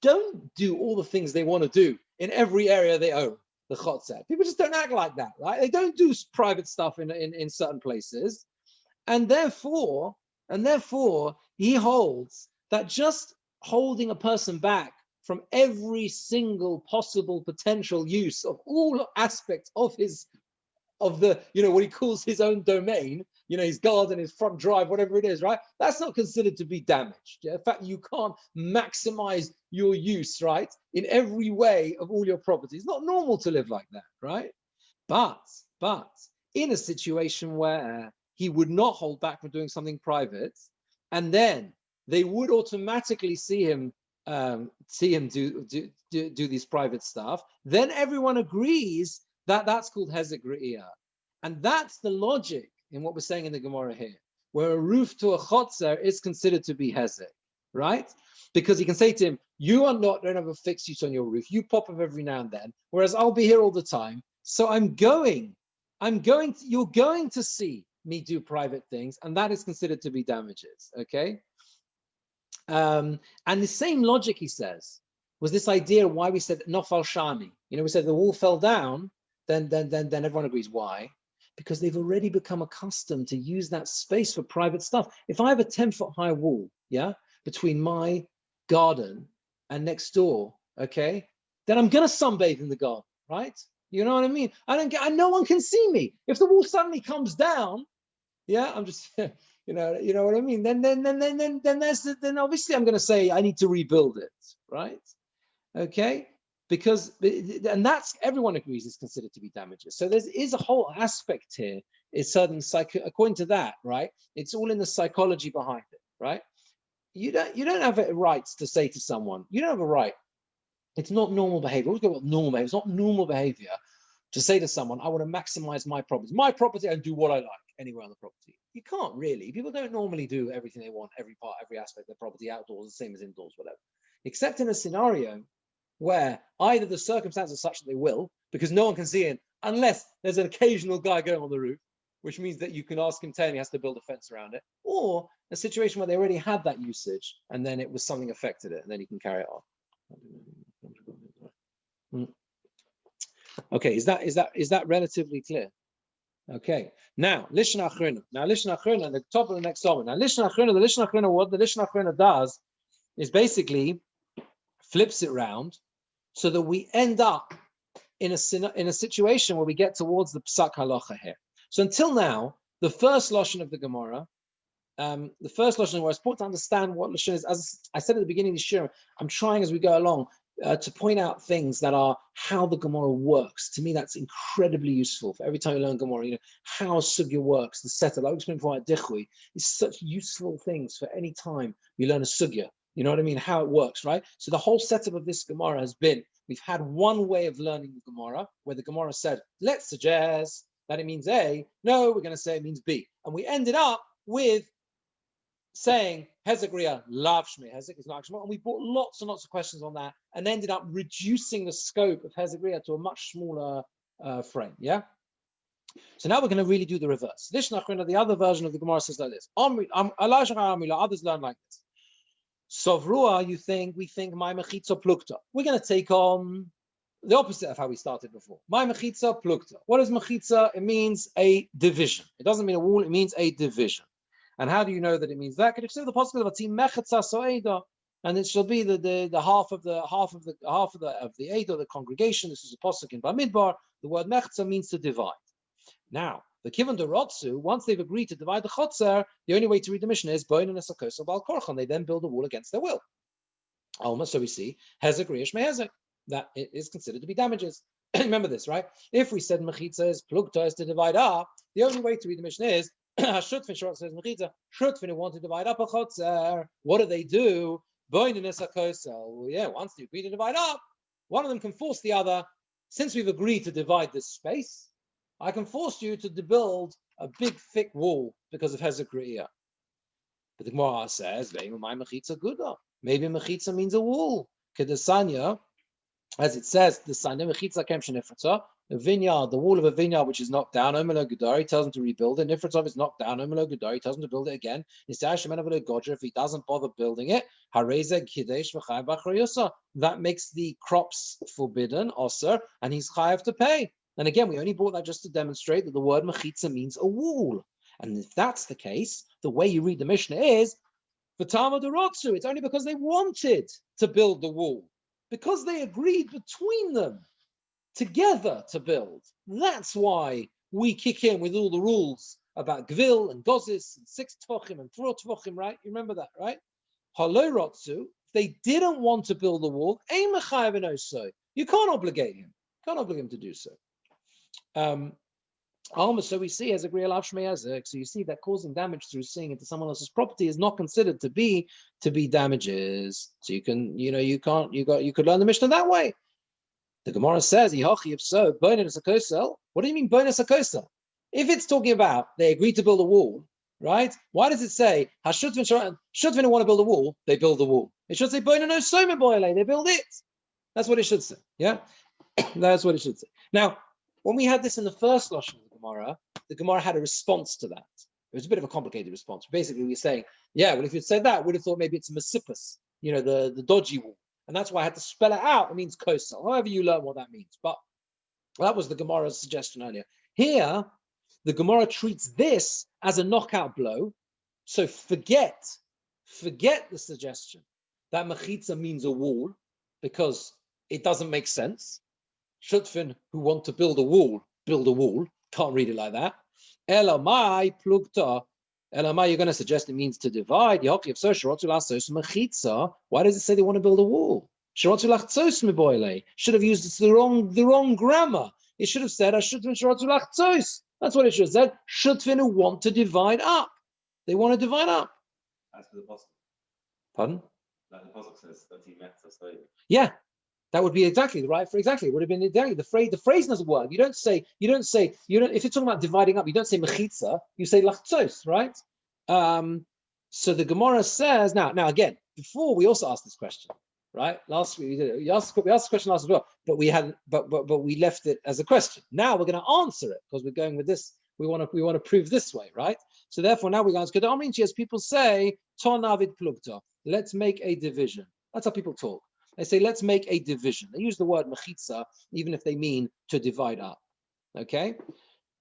don't do all the things they want to do in every area they own, the chotzer. People just don't act like that, right? They don't do private stuff in certain places. And therefore, he holds that just holding a person back from every single possible potential use of all aspects of what he calls his own domain, his garden, his front drive, whatever it is, right? That's not considered to be damaged. Yeah? In fact, you can't maximize your use, right, in every way of all your property. It's not normal to live like that, right? But in a situation where he would not hold back from doing something private, and then they would automatically see him do this private stuff, then everyone agrees that that's called hezek re'iyah. And that's the logic in what we're saying in the Gemara here, where a roof to a chotzer is considered to be hezek, right? Because he can say to him, you don't have a fixed use on your roof, you pop up every now and then, whereas I'll be here all the time, so you're going to see me do private things, and that is considered to be damages, okay? And the same logic, he says, was this idea why we said nofal shani. We said the wall fell down, then everyone agrees. Why? Because they've already become accustomed to use that space for private stuff. If I have a 10-foot high wall, yeah, between my garden and next door, okay, then I'm gonna sunbathe in the garden, right? You know what I mean? No one can see me. If the wall suddenly comes down, yeah, I'm just, you know what I mean? Then obviously I'm going to say I need to rebuild it, right? Okay, and that's, everyone agrees, is considered to be damages. So there is a whole aspect here. It's certain according to that, right? It's all in the psychology behind it, right? You don't have a right to say to someone, you don't have a right. It's not normal behavior. Always go about normal behavior. It's not normal behavior to say to someone, I want to maximize my property and do what I like anywhere on the property. You can't really. People don't normally do everything they want, every aspect of their property, outdoors, the same as indoors, whatever. Except in a scenario where either the circumstances are such that they will, because no one can see it, unless there's an occasional guy going on the roof, which means that you can ask him, tell him he has to build a fence around it, or a situation where they already had that usage and then it was something affected it, and then you can carry it on. Okay, is that relatively clear? Okay, now Lishna Achrona. Now Lishna Achrona, the top of the next summit. Now Lishna Achrona, what the Lishna Achrona does is basically flips it round so that we end up in a situation where we get towards the Psak Halacha here. So until now, the first lashon of the Gemara, it's important to understand what lashon is. As I said at the beginning of the shiur, I'm trying as we go along to point out things that are how the Gemara works. To me, that's incredibly useful. For every time you learn Gemara, how sugya works, the setup. I'll explain before at Dichui. It's such useful things for any time you learn a sugya. You know what I mean? How it works, right? So the whole setup of this Gemara has been, we've had one way of learning the Gemara, where the Gemara said, let's suggest that it means A. No, we're going to say it means B. And we ended up with saying hezek re'iyah lav shmei hezek is not actually, and we brought lots and lots of questions on that, and ended up reducing the scope of hezek re'iyah to a much smaller frame. Yeah. So now we're going to really do the reverse. The other version of the Gemara says like this: others learn like this. Sovrua, we think my mechitza plukta. We're going to take on the opposite of how we started before. My mechitza plukta. What is mechitza? It means a division. It doesn't mean a wall. It means a division. And how do you know that it means that? Could you say the possibility of a team mechetza soeda, and it shall be the half of the Eidah, the congregation. This is a pasuk in Bamidbar. The word mechetza means to divide. Now, the Kivan Dorotsu, once they've agreed to divide the chotzer, the only way to read the Mishnah is boin and esakos bal korchan. They then build a wall against their will. Alma, so we see hezek riyash mehezek, that it is considered to be damages. Remember this, right? If we said mechitza is plugta is to divide up, the only way to read the Mishnah is shutfin short says mechitza, shutfin who want to divide up a chotzer. What do? Boinines hakosel. Well, yeah, once they agree to divide up, one of them can force the other. Since we've agreed to divide this space, I can force you to build a big thick wall because of hezek re'iyah. But the Gemara says, maybe mechitza means a wall. Kedesanya, as it says, the Sanya mechitza kem shenifrata, a vineyard, the wall of a vineyard which is knocked down, Omelo Gudari tells him to rebuild it. Nifratov is knocked down, Omelo Gudari tells him to build it again. If he doesn't bother building it, that makes the crops forbidden, osir, and he's chayav to pay. And again, we only brought that just to demonstrate that the word mechitza means a wall. And if that's the case, the way you read the Mishnah is, V'tama derotzu, it's only because they wanted to build the wall, because they agreed between them together to build. That's why we kick in with all the rules about gvil and gozis and 6 tvochim and 4 tvochim, right? You remember that, right? Halo rotzu, if they didn't want to build the wall, ein mechayev eno so. You can't obligate him. Can't obligate him to do so. So we see as a real avshmei. So you see that causing damage through seeing into someone else's property is not considered to be damages. So you could learn the Mishnah that way. The Gemara says, if so, bonus akosel. What do you mean bonus akosel? If it's talking about they agreed to build a wall, right? Why does it say Hashutvin want to build a wall? They build the wall. It should say bonus no boile. They build it. That's what it should say. Yeah, that's what it should say. Now, when we had this in the first lashon of the Gemara had a response to that. It was a bit of a complicated response. Basically, we were saying, yeah, well, if you'd said that, we'd have thought maybe it's a mesipus, the dodgy wall. And that's why I had to spell it out. It means kosel, however you learn what that means. But that was the Gemara's suggestion earlier. Here, the Gemara treats this as a knockout blow. So forget the suggestion that mechitza means a wall, because it doesn't make sense. Shutfin who want to build a wall. Can't read it like that. Elamai plugta. Elamai, you're going to suggest it means to divide. Why does it say they want to build a wall? Should have used the wrong grammar. It should have said that's what it should have said. Shutfin who want to divide up. They want to divide up. As for the posuk. Pardon? Like the posuk says that he met us. Yeah. That would be exactly right. It would have been exactly the phrase doesn't work. You don't if you're talking about dividing up, you don't say mechitza, you say lachtzos, right? So the Gemara says now again, before we also asked this question, right? Last week we asked the question last as well, but we left it as a question. Now we're going to answer it because we're going with this. We want to prove this way, right? So therefore now we're going to as people say, tonavid plugta. Let's make a division. That's how people talk. They say, let's make a division. They use the word mechitza, even if they mean to divide up. Okay?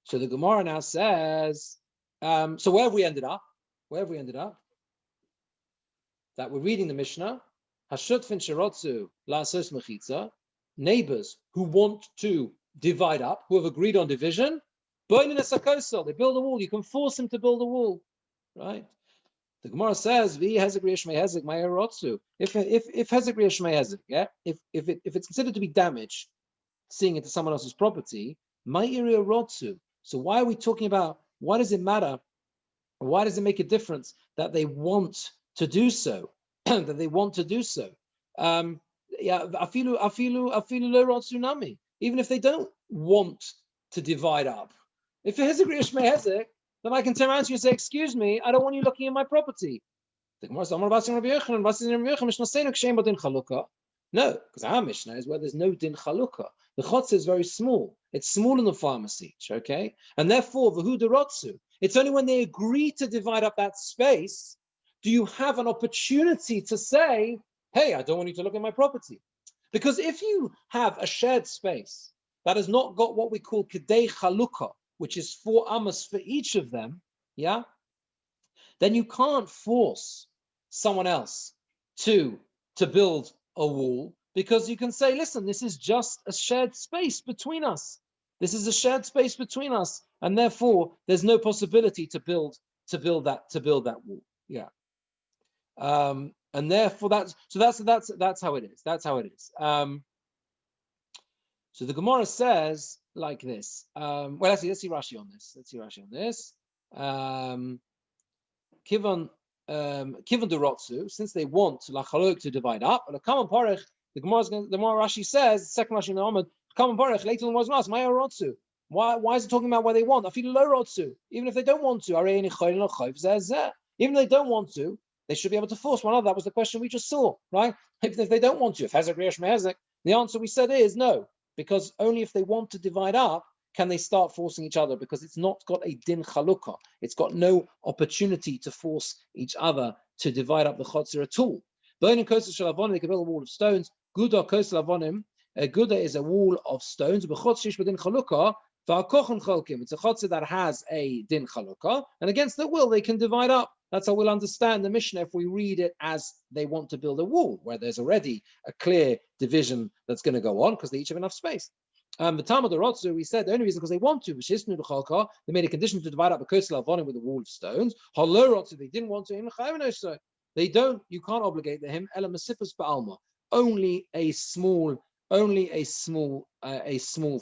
So the Gemara now says, so where have we ended up? That we're reading the Mishnah, Hashutfin Sherotzu Lasos Mechitza, neighbors who want to divide up, who have agreed on division, they build a wall. You can force them to build a wall. Right? The Gemara says, if hezek hezek, yeah, if it's considered to be damage, seeing into someone else's property, so why are we talking about? Why does it matter? Why does it make a difference that they want to do so? That they want to do so. Even if they don't want to divide up, if hezek, then I can turn around to you and say, excuse me, I don't want you looking at my property. No, because our Mishnah is where there's no din chalukah. The chotzer is very small. It's smaller than farmer's each, okay? And therefore, v'hu derotzu, it's only when they agree to divide up that space do you have an opportunity to say, hey, I don't want you to look at my property. Because if you have a shared space that has not got what we call kedei chalukah, which is 4 amos for each of them, yeah, then you can't force someone else to build a wall, because you can say, listen, this is just a shared space between us. This is a shared space between us, and therefore there's no possibility to build that wall. Yeah. And therefore that's how it is. That's how it is. So the Gemara says like this. Well, let's see Rashi on this. Kivan derotzu, since they want lachalok to divide up, the common parich, the more Rashi says, second Rashi in the Amud, common parich later was nas my rotzu. Why is it talking about what they want? I feel low rotzu, even if they don't want to. Even if they don't want to, they should be able to force one another. That was the question we just saw, right? Even if they don't want to, if hezek riyash mehezek, the answer we said is no, because only if they want to divide up can they start forcing each other, because it's not got a din chalukah. It's got no opportunity to force each other to divide up the chotzer at all. Burning kosel shalavonim, they can build a wall of stones. Guda kosel avonim, Guda is a wall of stones. B'chotzer din chalukah, v'akochon cholkim. It's a chotzer that has a din chalukah, and against their will they can divide up. That's how we'll understand the Mishnah if we read it as they want to build a wall, where there's already a clear division that's going to go on because they each have enough space. The Talmud Rotzu, we said the only reason because they want to, they made a condition to divide up a kosel avonim with a wall of stones. They didn't want to. They don't. You can't obligate them. Only a small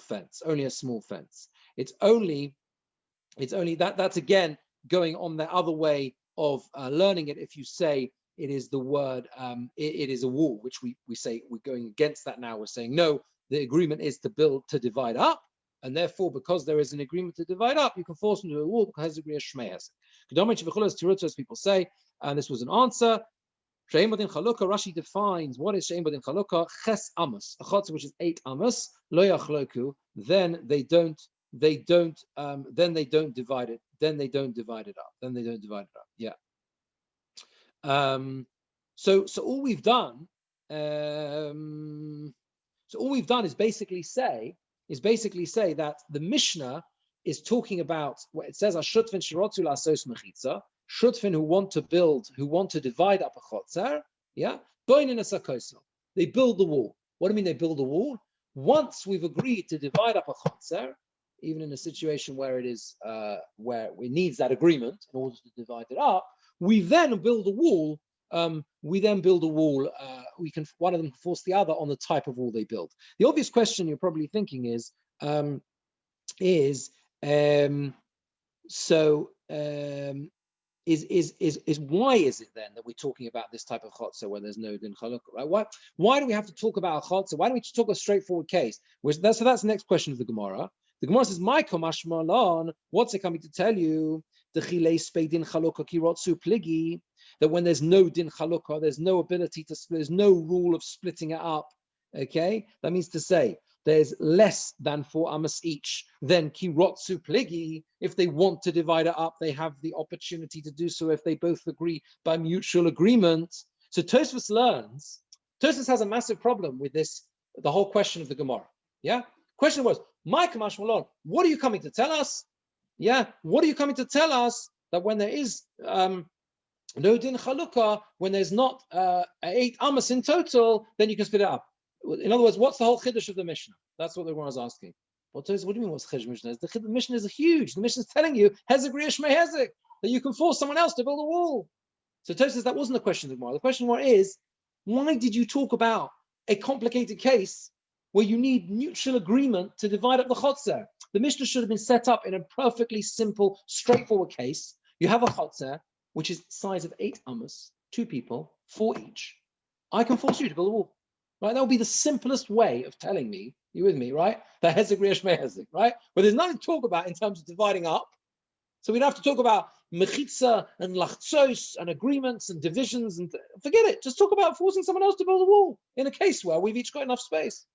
fence. Only a small fence. It's only that. That's again going on the other way of learning it. If you say it is the word, it is a wall, which we say we're going against that now. We're saying no. The agreement is to divide up, and therefore, because there is an agreement to divide up, you can force them to a wall because agree as shmei as people say, and this was an answer. She'ein badin chalukah. Rashi defines what is she'ein badin chalukah. Ches amos, a chotzer which is 8 amos. Lo yachloku. Then they don't divide it. Then they don't divide it up. Yeah. So all we've done. So all we've done is basically say that the Mishnah is talking about what it says: Ashutfin shirotu la'asos mechitza, shutfin who want to divide up a chotzer. Yeah, boinin asakosel. They build the wall. What do you mean they build the wall? Once we've agreed to divide up a chotzer, even in a situation where it is where it needs that agreement in order to divide it up, we then build a wall. One of them can force the other on the type of wall they build. The obvious question you're probably thinking is why is it then that we're talking about this type of chotzer where there's no din chalukah, right? Why do we have to talk about a chotzer? Why don't we just talk a straightforward case? So that's the next question of the Gemara. The Gemara says, "Michael mashmalon, what's it coming to tell you? The chilei spei din chalukah kirotzu pligi." That when there's no din chalukah, there's no ability to split, there's no rule of splitting it up. Okay, that means to say there's less than 4 amos each. Then kirotzu pligi, if they want to divide it up, they have the opportunity to do so if they both agree by mutual agreement. So Tosfos has a massive problem with this, the whole question of the Gemara. Yeah, question was, Mike Mashmalon, what are you coming to tell us? Yeah, what are you coming to tell us that when there is no din chalukah, when there's not 8 amos in total, then you can split it up. In other words, what's the whole chiddush of the Mishnah? That's what the Gemara is asking. What do you mean what's the chiddush Mishnah is? The Mishnah is huge. The Mishnah is telling you hezek riyash mehezek, that you can force someone else to build a wall. So Tosfos says that wasn't the question of the Gemara. The question is, why did you talk about a complicated case where you need mutual agreement to divide up the chotzer? The Mishnah should have been set up in a perfectly simple, straightforward case. You have a chotzer which is size of 8 amos, 2 people, 4 each. I can force you to build a wall, right? That would be the simplest way of telling me, you with me, right? That hezek riyash mehezek, right? But there's nothing to talk about in terms of dividing up. So we'd have to talk about mechitza and lachtzos and agreements and divisions and forget it. Just talk about forcing someone else to build a wall in a case where we've each got enough space.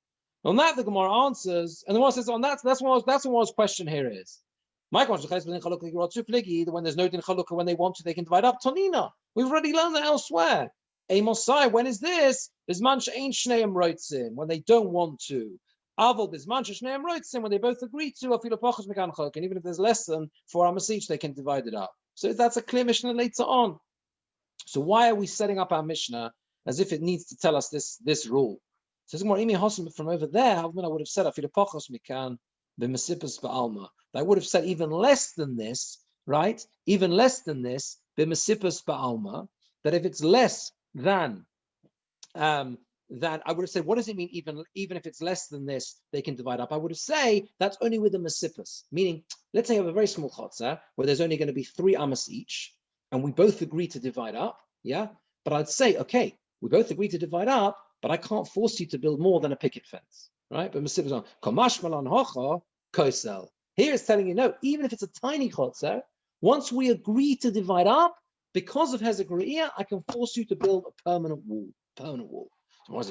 On that, the Gemara answers, and the Gemara says, that's what Gemara's question here is. My question is, when there's no din chalukah, when they want to, they can divide up. Tonina, we've already learned that elsewhere. Amosai, when is this? Bisman she'ein shneim roitzim, when they don't want to. Avol bisman she'shneim roitzim, when they both agree to. Afilu pachos mekan chaluk, and even if there's less than 4 amos each, they can divide it up. So that's a clear Mishnah later on. So why are we setting up our Mishnah as if it needs to tell us this rule? So from over there, I would have said afilu pachos mekan b'mesipus ba'alma. I would have said even less than this, right? Even less than this, b'mesipus ba'alma. That if it's less than that I would have said, what does it mean even if it's less than this, they can divide up? I would have said that's only with a Mesippus, meaning, let's say you have a very small chotzer where there's only going to be 3 amas each, and we both agree to divide up, yeah? But I'd say, okay, we both agree to divide up, but I can't force you to build more than a picket fence, right? But Mesippus on, Kamash Malan Hocha, Kosel. Here it's telling you, no, even if it's a tiny chotzer, once we agree to divide up, because of Hezek Re'iyah, I can force you to build a permanent wall. Why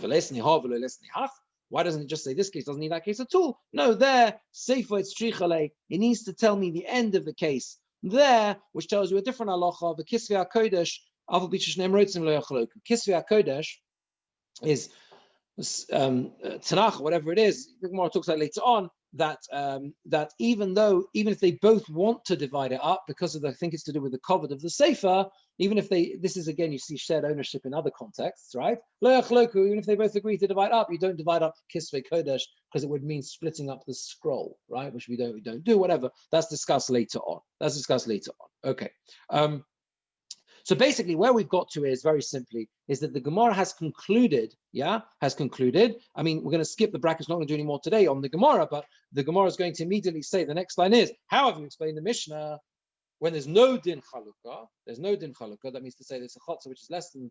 doesn't it just say this case doesn't need that case at all? No, there, Sefer Tzrichale, it needs to tell me the end of the case there, which tells you a different halacha. The Kisvei HaKodesh, Aval B'Shneim Rotzim Lo Yachloku. Kisvei HaKodesh is Tanakh, whatever it is. The Gemara talks about later on that that even if they both want to divide it up because of I think it's to do with the covet of the Sefer, even if this is again you see shared ownership in other contexts, right? Lo yachloku, even if they both agree to divide up, you don't divide up Kisvei Kodesh because it would mean splitting up the scroll, right? Which we don't do. Whatever, that's discussed later on. Okay. So basically, where we've got to is very simply is that the Gemara has concluded. I mean, we're going to skip the brackets, not going to do any more today on the Gemara, but the Gemara is going to immediately say the next line is, how have you explained the Mishnah when there's no din chalukah? There's no din chalukah. That means to say there's a chotzer which is less than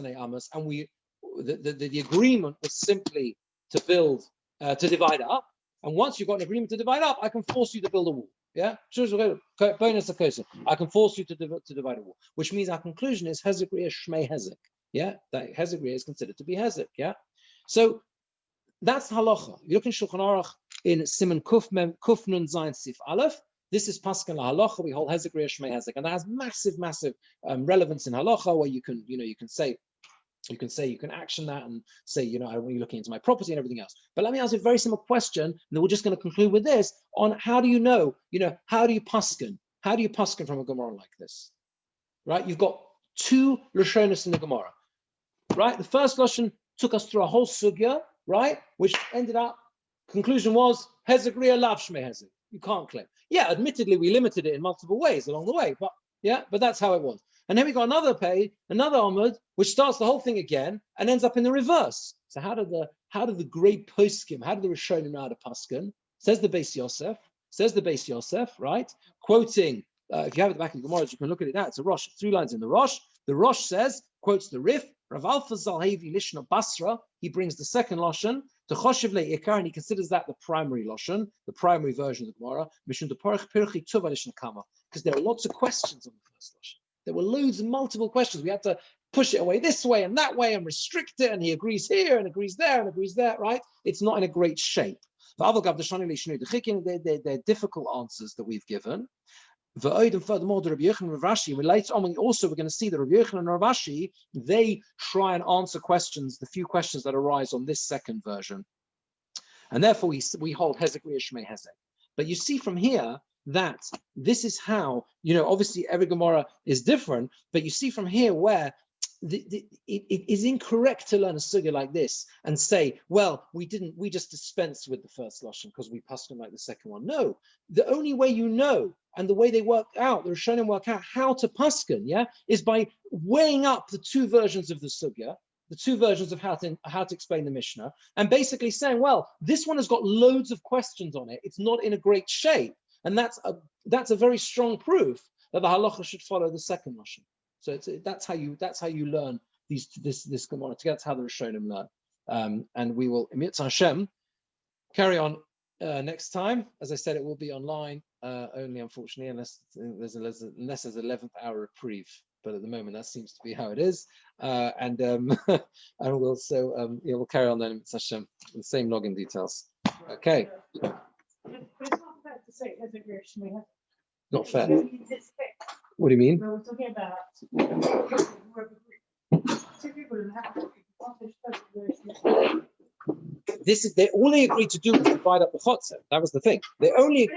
8 amos, and the agreement was simply to build to divide up. And once you've got an agreement to divide up, I can force you to build a wall. Yeah, bonus I can force you to divide a wall, which means our conclusion is Hezek Re'iyah Shmei Hezek. Yeah, that Hezek Re'iyah is considered to be Hezek. Yeah, so that's halacha. You look in Shulchan Aruch in Siman Kuf Nun Zayin Sif Aleph. This is Paskan halacha. We hold Hezek Re'iyah Shmei Hezek, and that has massive relevance in halacha, where you can action that and say, I want you looking into my property and everything else. But let me ask you a very simple question, and then we're just going to conclude with this on how do you know, how do you paskin? How do you paskin from a Gemara like this? Right? You've got 2 Lashonis in the Gemara. Right? The first Lashon took us through a whole sugya, right? Which ended up, conclusion was, Hezek Re'iyah Lav Shmei Hezek. You can't claim. Yeah, admittedly, we limited it in multiple ways along the way, but that's how it was. And then we got another Amud, which starts the whole thing again and ends up in the reverse. So how did the great poskim, how did the Rishonim know how to paskin? Says the Beis Yosef, right? Quoting, if you have it at the back of the Gemara, you can look at it now. It's a Rosh, 3 lines in the Rosh. The Rosh says, quotes the Rif, Rav Alfa Zalhevi Lishna Basra, he brings the second Lashon, to Choshev Le'ikar, and he considers that the primary Lashon, the primary version of the Gemara, Mishum de Porach Pirchi Tuva Lishna Kama, because there are lots of questions on the first Lashon. There were loads of multiple questions. We had to push it away this way and that way and restrict it, and he agrees here and agrees there and agrees there, right? It's not in a great shape. They're difficult answers that we've given. And furthermore, the Rabbi Yochanan and Rav Ashi, later on, we're going to see that Rabbi Yochanan and Rav Ashi, they try and answer questions, the few questions that arise on this second version. And therefore, we hold Hezek Re'iyah Shmei Hezek. But you see from here that this is how, obviously every Gemara is different, but you see from here where it is incorrect to learn a sugya like this and say, well, we just dispensed with the first lashon because we passed them like the second one. No, the only way and the way they work out, the Rishonim work out how to paskin, is by weighing up the 2 versions of the sugya, the 2 versions of how to explain the Mishnah, and basically saying, well, this one has got loads of questions on it. It's not in a great shape, and that's a very strong proof that the halacha should follow the second lashon. So that's how you learn this Gemara together. That's how the Rishonim learn. And we will, Emitz Hashem, carry on next time. As I said, it will be online only, unfortunately, unless there's 11th hour reprieve. But at the moment, that seems to be how it is. And we'll we'll carry on then, Emitz Hashem, the same login details. Okay. But it's not fair to say Hezek Re'iyah Shmei Hezek. Not fair. It's fair. What do you mean? We're talking about 2 people in the house. All they agreed to do was divide up the chotzer. That was the thing. They only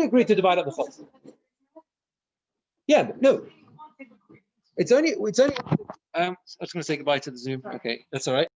agreed to divide up the chotzer. Yeah, but no. It's only. I was going to say goodbye to the Zoom. Okay, that's all right.